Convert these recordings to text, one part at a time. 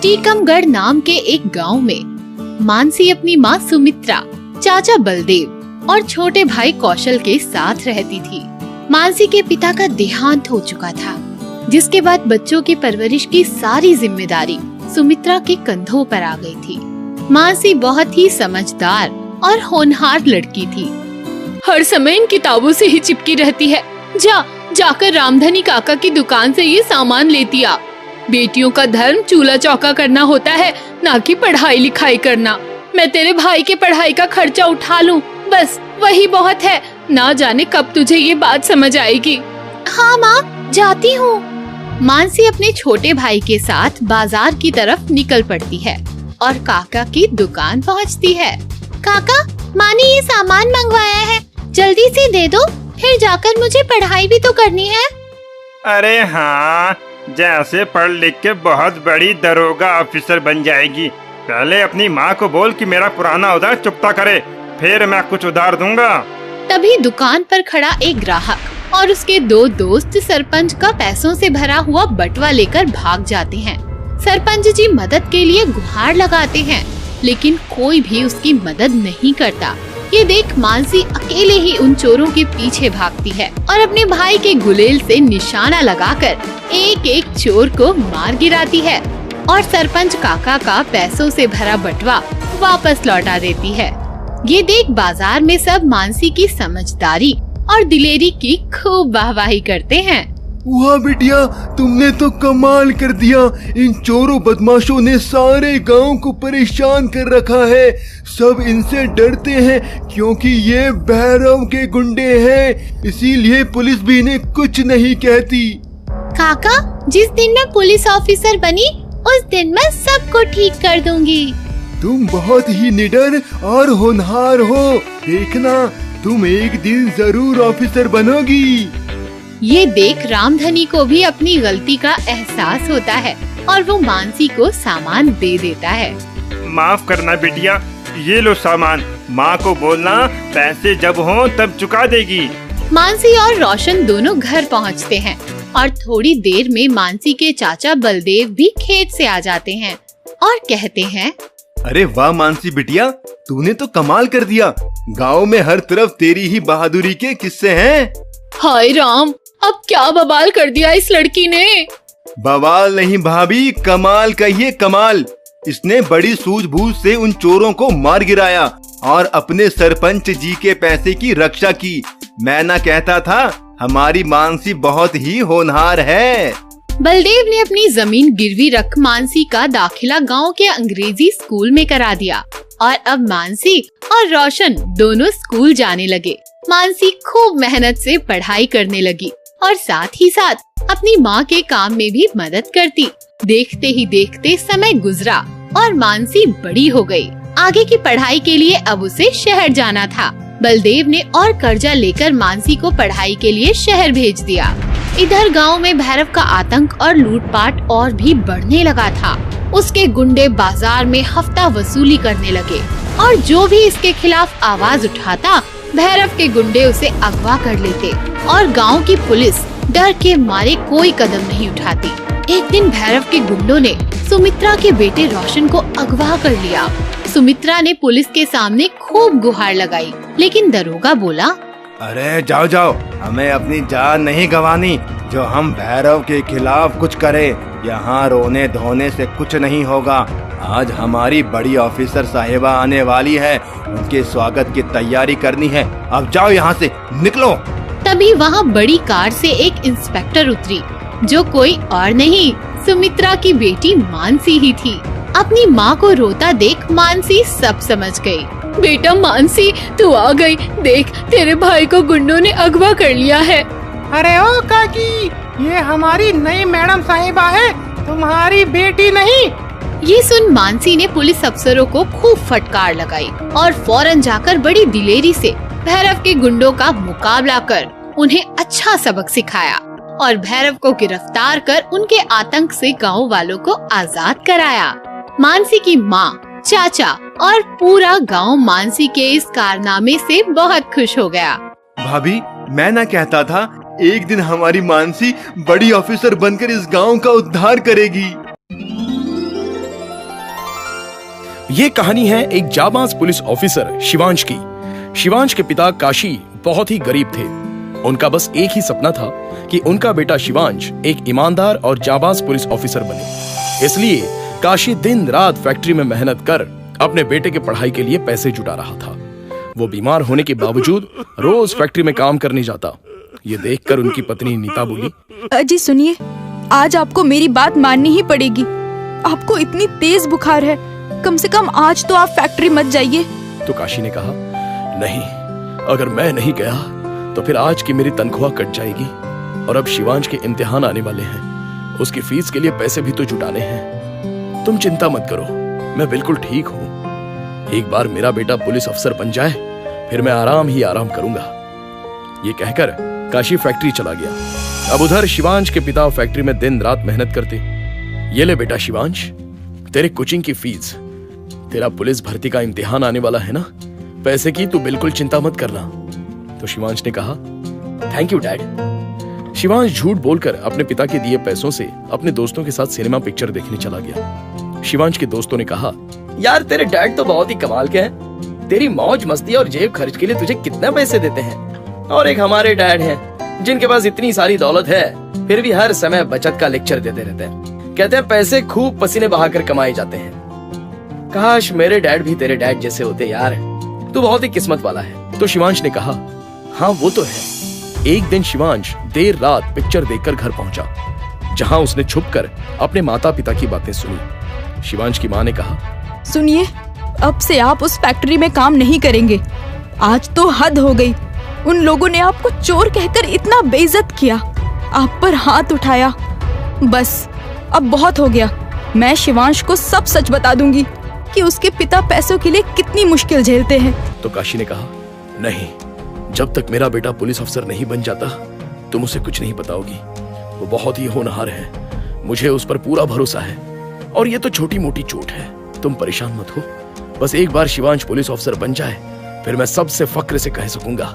टीकमगढ़ नाम के एक गांव में मानसी अपनी माँ सुमित्रा, चाचा बलदेव और छोटे भाई कौशल के साथ रहती थी। मानसी के पिता का देहांत हो चुका था, जिसके बाद बच्चों की परवरिश की सारी जिम्मेदारी सुमित्रा के कंधों पर आ गई थी। मानसी बहुत ही समझदार और होनहार लड़की थी। हर समय इन किताबों से ही चिपकी रहती है। जाकर रामधनी काका की दुकान से ये सामान लेती आ। बेटियों का धर्म चूल्हा चौका करना होता है, ना कि पढ़ाई लिखाई करना। मैं तेरे भाई के पढ़ाई का खर्चा उठा लूं, बस वही बहुत है। ना जाने कब तुझे ये बात समझ आएगी। हाँ माँ, जाती हूँ। मानसी अपने छोटे भाई के साथ बाजार की तरफ निकल पड़ती है और काका की दुकान पहुँचती है। काका, माँ ने ये सामान मंगवाया है, जल्दी से दे दो, फिर जाकर मुझे पढ़ाई भी तो करनी है। अरे हाँ, जैसे पढ़ लिख के बहुत बड़ी दरोगा ऑफिसर बन जाएगी। पहले अपनी माँ को बोल कि मेरा पुराना उधार चुकता करे, फिर मैं कुछ उधार दूंगा। तभी दुकान पर खड़ा एक ग्राहक और उसके दो दोस्त सरपंच का पैसों से भरा हुआ बटुआ लेकर भाग जाते हैं। सरपंच जी मदद के लिए गुहार लगाते हैं, लेकिन कोई भी उसकी मदद नहीं करता। ये देख मानसी अकेले ही उन चोरों के पीछे भागती है और अपने भाई के गुलेल से निशाना लगाकर एक एक चोर को मार गिराती है और सरपंच काका का पैसों से भरा बटुआ वापस लौटा देती है। ये देख बाजार में सब मानसी की समझदारी और दिलेरी की खूब वाहवाही करते हैं। वाह बिटिया, तुमने तो कमाल कर दिया। इन चोरों बदमाशों ने सारे गांव को परेशान कर रखा है। सब इनसे डरते हैं क्योंकि ये भैरव के गुंडे हैं, इसीलिए पुलिस भी इन्हें कुछ नहीं कहती। काका, जिस दिन मैं पुलिस ऑफिसर बनी उस दिन मैं सबको ठीक कर दूंगी। तुम बहुत ही निडर और होनहार हो। देखना, तुम एक दिन जरूर ऑफिसर बनोगी। ये देख रामधनी को भी अपनी गलती का एहसास होता है और वो मानसी को सामान दे देता है। माफ करना बिटिया, ये लो सामान। माँ को बोलना पैसे जब हों तब चुका देगी। मानसी और रोशन दोनों घर पहुँचते हैं और थोड़ी देर में मानसी के चाचा बलदेव भी खेत से आ जाते हैं और कहते हैं, अरे वाह मानसी बिटिया, तूने तो कमाल कर दिया। गांव में हर तरफ तेरी ही बहादुरी के किस्से हैं। हाय राम, अब क्या बवाल कर दिया इस लड़की ने। बवाल नहीं भाभी, कमाल कहिए कमाल। इसने बड़ी सूझबूझ से उन चोरों को मार गिराया और अपने सरपंच जी के पैसे की रक्षा की। मैं ना कहता था, हमारी मानसी बहुत ही होनहार है। बलदेव ने अपनी जमीन गिरवी रख मानसी का दाखिला गांव के अंग्रेजी स्कूल में करा दिया और अब मानसी और रोशन दोनों स्कूल जाने लगे। मानसी खूब मेहनत से पढ़ाई करने लगी और साथ ही साथ अपनी माँ के काम में भी मदद करती। देखते ही देखते समय गुजरा और मानसी बड़ी हो गई। आगे की पढ़ाई के लिए अब उसे शहर जाना था। बलदेव ने और कर्जा लेकर मानसी को पढ़ाई के लिए शहर भेज दिया। इधर गांव में भैरव का आतंक और लूटपाट और भी बढ़ने लगा था। उसके गुंडे बाजार में हफ्ता वसूली करने लगे और जो भी इसके खिलाफ आवाज उठाता, भैरव के गुंडे उसे अगवा कर लेते और गांव की पुलिस डर के मारे कोई कदम नहीं उठाती। एक दिन भैरव के गुंडों ने सुमित्रा के बेटे रोशन को अगवा कर लिया। सुमित्रा ने पुलिस के सामने खूब गुहार लगाई, लेकिन दरोगा बोला, अरे जाओ जाओ, हमें अपनी जान नहीं गंवानी। जो हम भैरव के खिलाफ कुछ करें, यहाँ रोने धोने से कुछ नहीं होगा। आज हमारी बड़ी ऑफिसर साहिबा आने वाली है, उनके स्वागत की तैयारी करनी है। अब जाओ यहाँ से, निकलो। तभी वहाँ बड़ी कार से एक इंस्पेक्टर उतरी, जो कोई और नहीं, सुमित्रा की बेटी मानसी ही थी। अपनी माँ को रोता देख मानसी सब समझ गई। बेटा मानसी, तू आ गई। देख, तेरे भाई को गुंडों ने अगवा कर लिया है। अरे ओ काकी, ये हमारी नई मैडम साहिबा है, तुम्हारी बेटी नहीं। ये सुन मानसी ने पुलिस अफसरों को खूब फटकार लगाई और फौरन जाकर बड़ी दिलेरी से भैरव के गुंडों का मुकाबला कर उन्हें अच्छा सबक सिखाया और भैरव को गिरफ्तार कर उनके आतंक से गांव वालों को आजाद कराया। मानसी की माँ, चाचा और पूरा गांव मानसी के इस कारनामे से बहुत खुश हो गया। भाभी, मैं ना कहता था, एक दिन हमारी मानसी बड़ी ऑफिसर बनकर इस गांव का उद्धार करेगी। ये कहानी है एक जाबाज पुलिस ऑफिसर शिवांश की। शिवांश के पिता काशी बहुत ही गरीब थे। उनका बस एक ही सपना था कि उनका बेटा शिवांश एक ईमानदार और जाबाज पुलिस ऑफिसर बने। इसलिए काशी दिन रात फैक्ट्री में मेहनत कर अपने बेटे के पढ़ाई के लिए पैसे जुटा रहा था। वो बीमार होने के बावजूद रोज फैक्ट्री में काम करने जाता। ये देखकर उनकी पत्नी नीता बोली, अजी सुनिए, आज आपको मेरी बात माननी ही पड़ेगी। आपको इतनी तेज बुखार है, कम से कम आज तो आप फैक्ट्री मत जाइए। तो काशी ने कहा, नहीं, अगर मैं नहीं गया तो फिर आज की मेरी तनख्वाह कट जाएगी और अब शिवांश के इम्तिहान आने वाले हैं। उसकी फीस के लिए पैसे भी तो जुटाने हैं। तुम चिंता मत करो, मैं बिल्कुल ठीक हूँ। एक बार मेरा बेटा पुलिस अफसर बन जाए फिर मैं आराम ही आराम करूंगा। ये कहकर काशी फैक्ट्री चला गया। अब उधर शिवांश के पिता फैक्ट्री में दिन रात मेहनत करते। ये ले बेटा शिवांश, तेरे कोचिंग की फीस। तेरा पुलिस भर्ती का इम्तिहान आने वाला है ना, पैसे की तू बिल्कुल चिंता मत करना। तो शिवांश ने कहा, थैंक यू डैड। शिवांश झूठ बोलकर अपने पिता के दिए पैसों से अपने दोस्तों के साथ सिनेमा पिक्चर देखने चला गया। शिवांश के दोस्तों ने कहा, यार तेरे डैड तो बहुत ही कमाल के हैं। तेरी मौज मस्ती और जेब खर्च के लिए तुझे कितने पैसे देते हैं। और एक हमारे डैड हैं जिनके पास इतनी सारी दौलत है फिर भी हर समय बचत का लेक्चर देते रहते हैं। कहते हैं पैसे खूब पसीने बहाकर कमाए जाते हैं। काश मेरे डैड भी तेरे डैड जैसे होते यार, तू बहुत ही किस्मत वाला है। तो शिवांश ने कहा, हाँ वो तो है। एक दिन शिवांश देर रात पिक्चर देखकर घर पहुंचा, जहां उसने छुपकर अपने माता पिता की बातें सुनी। शिवांश की माँ ने कहा, सुनिए, अब से आप उस फैक्ट्री में काम नहीं करेंगे। आज तो हद हो गई। उन लोगों ने आपको चोर कहकर इतना बेइज्जत किया, आप पर हाथ उठाया। बस अब बहुत हो गया। मैं शिवांश को सब सच बता दूंगी कि उसके पिता पैसों के लिए कितनी मुश्किल झेलते हैं। तो काशी ने कहा, नहीं, जब तक मेरा बेटा पुलिस अफसर नहीं बन जाता तुम उसे कुछ नहीं बताओगी। वो बहुत ही होनहार है, मुझे उस पर पूरा भरोसा है। और ये तो छोटी मोटी चोट है, तुम परेशान मत हो। बस एक बार शिवांश पुलिस ऑफिसर बन जाए फिर मैं सबसे फक्र से कह सकूंगा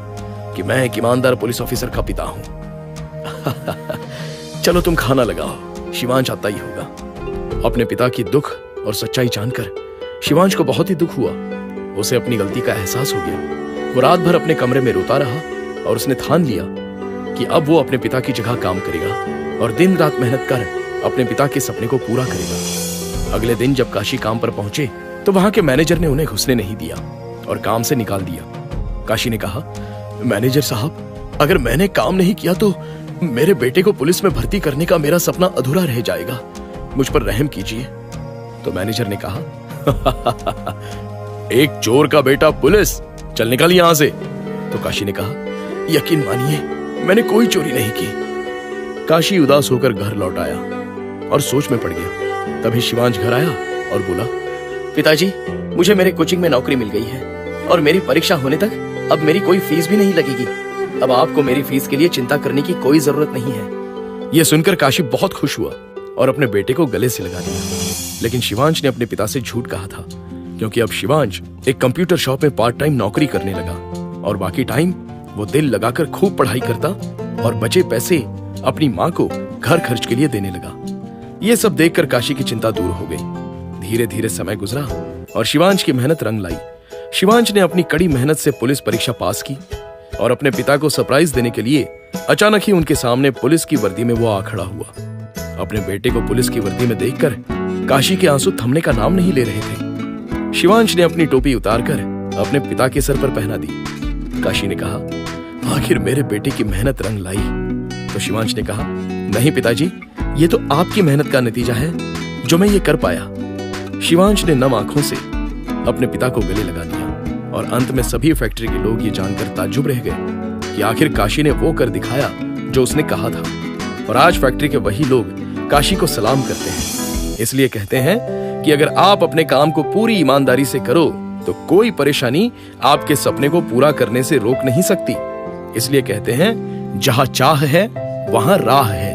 कि मैं एक ईमानदार पुलिस ऑफिसर का पिता हूँ। चलो तुम खाना लगाओ, शिवांश आता ही होगा। अपने पिता की दुख और सच्चाई जानकर शिवांश को बहुत ही दुख हुआ। उसे अपनी गलती का एहसास हो गया। वो रात भर अपने कमरे में रोता रहा और उसने ठान लिया कि अब वो अपने पिता की जगह काम करेगा और दिन रात मेहनत कर अपने पिता के सपने को पूरा करेगा। अगले दिन जब काशी काम पर पहुंचे तो वहां के मैनेजर ने उन्हें घुसने नहीं दिया और काम से निकाल दिया। काशी ने कहा, मैनेजर साहब, अगर मैंने काम नहीं किया तो मेरे बेटे को पुलिस में भर्ती करने का मेरा सपना अधूरा रह जाएगा। मुझ पर रहम कीजिए। तो मैनेजर ने कहा, एक चोर का बेटा पुलिस, चल निकल यहां से। तो काशी ने कहा, यकीन मानिए मैंने कोई चोरी नहीं की। काशी उदास होकर घर लौट आया और सोच में पड़ गया। तभी शिवांश घर आया और बोला, पिताजी, मुझे मेरे कोचिंग में नौकरी मिल गई है और मेरी परीक्षा होने तक अब मेरी कोई फीस भी नहीं लगेगी। अब आपको मेरी फीस के लिए चिंता करने की कोई जरूरत नहीं है। यह सुनकर काशी बहुत खुश हुआ और अपने बेटे को गले से लगा लिया। लेकिन शिवांश ने अपने पिता से झूठ कहा था, क्योंकि अब शिवांश एक कंप्यूटर शॉप में पार्ट टाइम नौकरी करने लगा और बाकी टाइम वो दिल लगाकर खूब पढ़ाई करता और बचे पैसे अपनी माँ को घर खर्च के लिए देने लगा। ये सब देखकर काशी की चिंता दूर हो गई। धीरे धीरे समय गुजरा और शिवांश की मेहनत रंग लाई। शिवांश ने अपनी कड़ी मेहनत से पुलिस परीक्षा पास की और अपने पिता को सरप्राइज देने के लिए अचानक ही उनके सामने पुलिस की वर्दी में वो आ खड़ा हुआ। अपने बेटे को पुलिस की वर्दी में देखकर काशी के आंसू थमने का नाम नहीं ले रहे थे। शिवांश ने अपनी टोपी उतारकर अपने पिता के सर पर पहना दी। काशी ने कहा, आखिर मेरे बेटे की मेहनत रंग लाई। तो शिवांश ने कहा, नहीं पिताजी, ये तो आपकी मेहनत का नतीजा है जो मैं ये कर पाया। शिवांश ने नम आंखों से अपने पिता को गले लगा दिया और अंत में सभी फैक्ट्री के लोग ये जानकर ताज्जुब रह गए कि आखिर काशी ने वो कर दिखाया जो उसने कहा था। और आज फैक्ट्री के वही लोग काशी को सलाम करते हैं। इसलिए कहते हैं कि अगर आप अपने काम को पूरी ईमानदारी से करो तो कोई परेशानी आपके सपने को पूरा करने से रोक नहीं सकती। इसलिए कहते हैं, जहां चाह है वहां राह है।